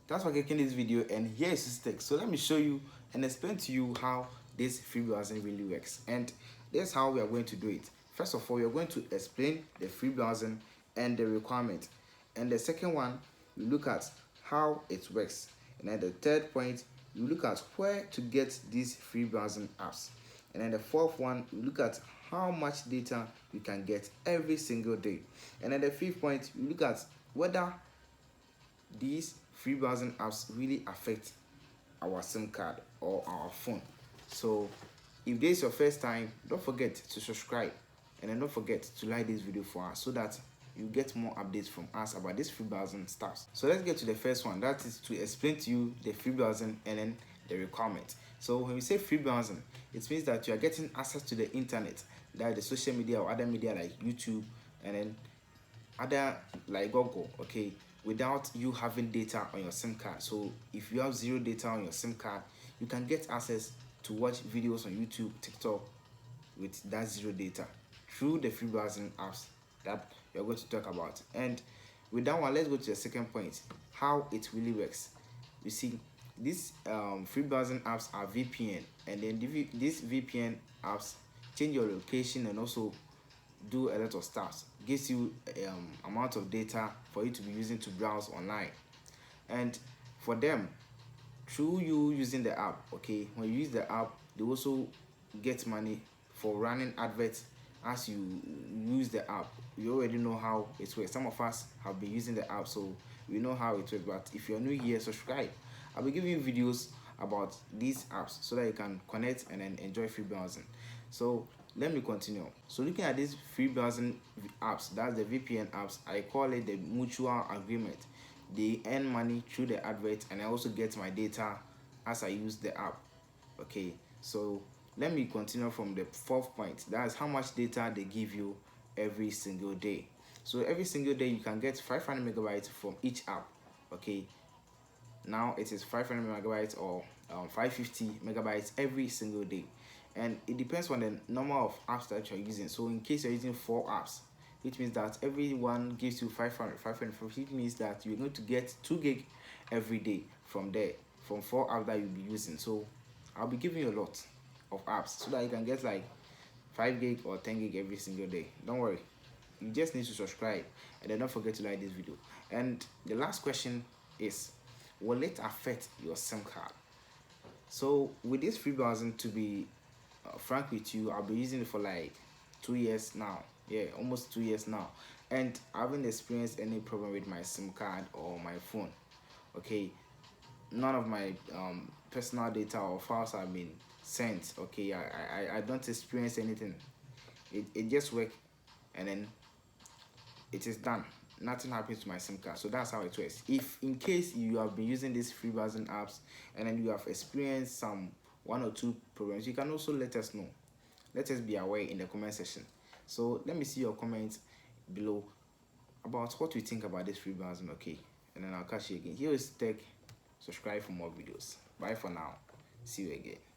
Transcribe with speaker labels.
Speaker 1: Thanks for clicking this video, and here is this text. So let me show you and explain to you how this free browsing really works, and that's how we are going to do it. First of all, we are going to explain the free browsing and the requirement, and the second one we look at how it works, and then the third point we look at where to get these free browsing apps, and then the fourth one we look at how much data you can get every single day, and then the fifth point we look at whether these free browsing apps really affect our SIM card or our phone. So if this is your first time, don't forget to subscribe, and then don't forget to like this video for us so that you get more updates from us about this free browsing stuff. So let's get to the first one, that is to explain to you the free browsing and then the requirement. So when we say free browsing, it means that you are getting access to the internet, that the social media or other media like YouTube and then other like Google, okay, without you having data on your SIM card. So if you have zero data on your SIM card, you can get access to watch videos on YouTube, TikTok with that zero data through the free browsing apps that we are going to talk about. And with that one, let's go to the second point, how it really works. You see, these free browsing apps are VPN, and then these VPN apps change your location and also do a lot of stuff. Gives you amount of data for you to be using to browse online. And for them, through you using the app, okay, when you use the app, they also get money for running adverts as you use the app. You already know how it works. Some of us have been using the app, so we know how it works. But if you're new here, subscribe. I'll be giving you videos about these apps so that you can connect and then enjoy free browsing. So let me continue. So looking at these free browsing apps, that's the VPN apps, I call it the mutual agreement. They earn money through the advert, and I also get my data as I use the app. Okay, so let me continue from the fourth point. That's how much data they give you every single day. So every single day you can get 500 megabytes from each app. Okay, now it is 500 megabytes or 550 megabytes every single day, and it depends on the number of apps that you're using. So in case you're using 4 apps, which means that every one gives you 500, which means that you're going to get 2 gig every day from there, from 4 apps that you'll be using. So I'll be giving you a lot of apps so that you can get like 5 gig or 10 gig every single day. Don't worry, you just need to subscribe, and then don't forget to like this video. And the last question is, will it affect your SIM card? So with this free browsing, to be frank with you, I'll be using it for like 2 years now. Yeah, almost 2 years now, and I haven't experienced any problem with my SIM card or my phone. Okay, none of my personal data or files have been sent. Okay, I don't experience anything. It just works, and then it is done. Nothing happens to my SIM card. So that's how it works. If in case you have been using these free browsing apps and then you have experienced some 1 or 2 problems, you can also let us know. Let us be aware in the comment section. So let me see your comments below about what you think about this free browsing. Okay, and then I'll catch you again. Here is Tech. Subscribe for more videos. Bye for now. See you again.